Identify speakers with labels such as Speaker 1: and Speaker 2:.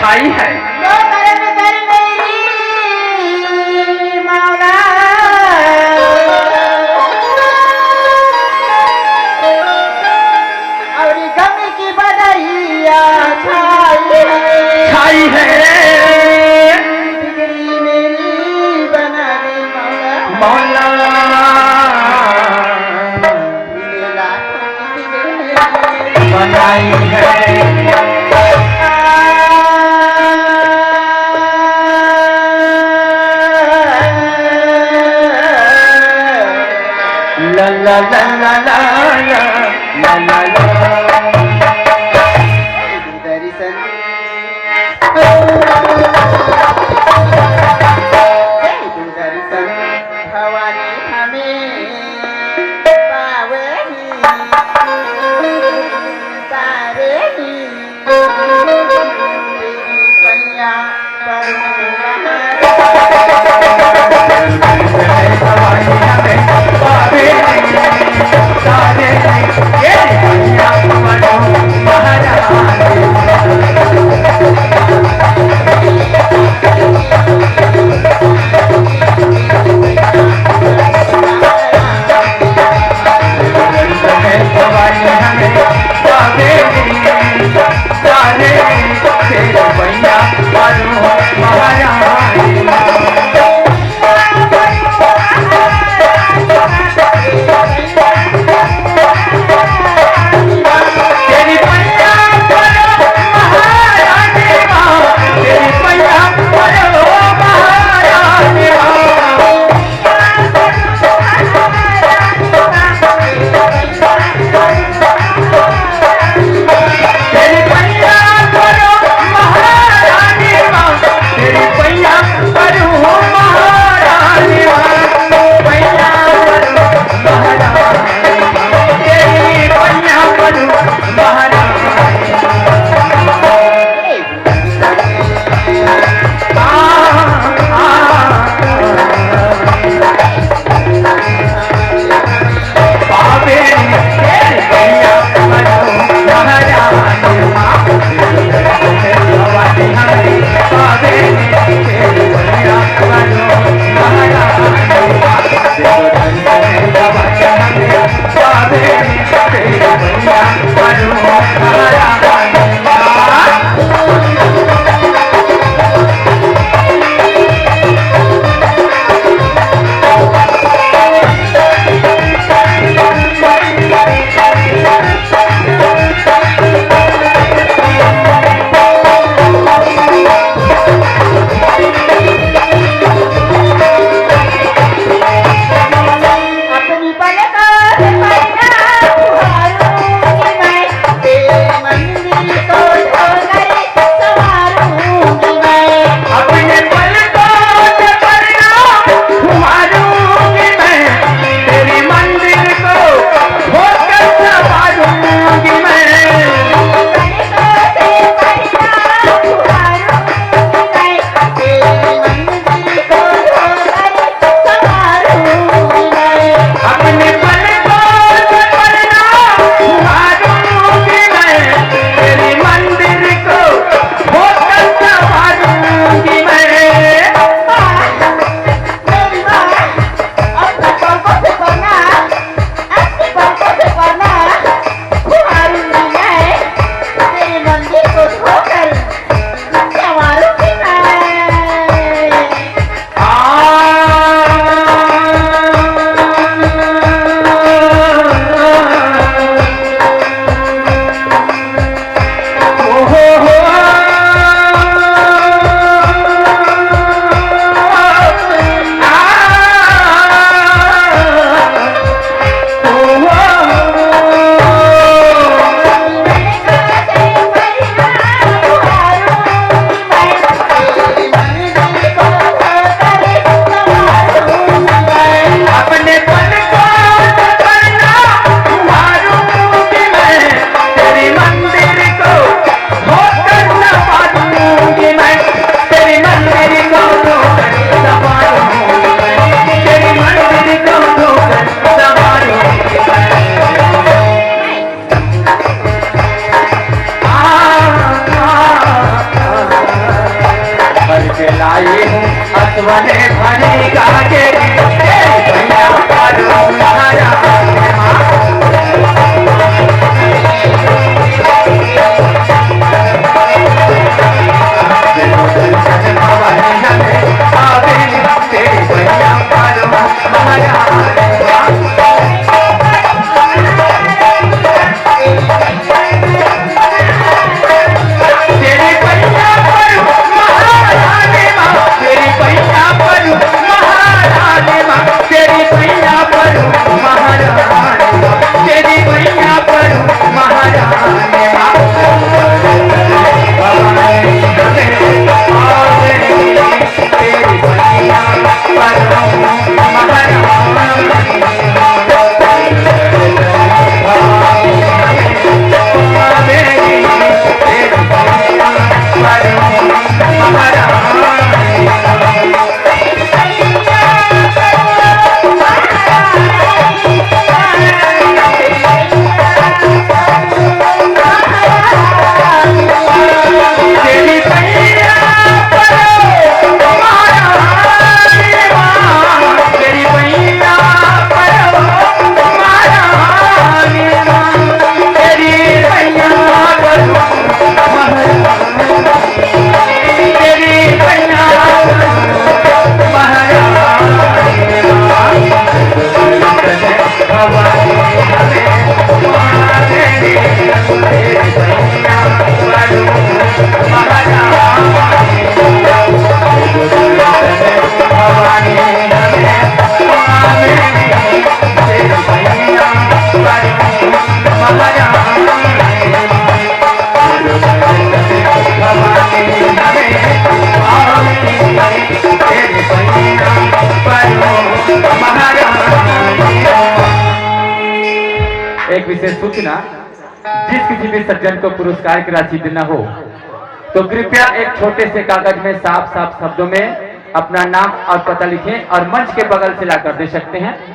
Speaker 1: छाई है
Speaker 2: तो करम कर मेरी मौला और गम की बदरिया छाई
Speaker 1: है
Speaker 2: बिगड़ी मेरी बना दे
Speaker 1: मौला बनाई है la la la la la la la la
Speaker 2: दर्शन दर्शन भवानी हमें पावेगी तारेगी कन्या
Speaker 1: भवानी हमें पावेगी तारेगी महारानी तेरी मैया पर महारानी भवानी हमें पावे तेरी मैया पर एक विशेष सूचना, जिस किसी भी सज्जन को पुरस्कार की राशि देना हो तो कृपया एक छोटे से कागज में साफ साफ शब्दों में अपना नाम और पता लिखें और मंच के बगल से लाकर दे सकते हैं।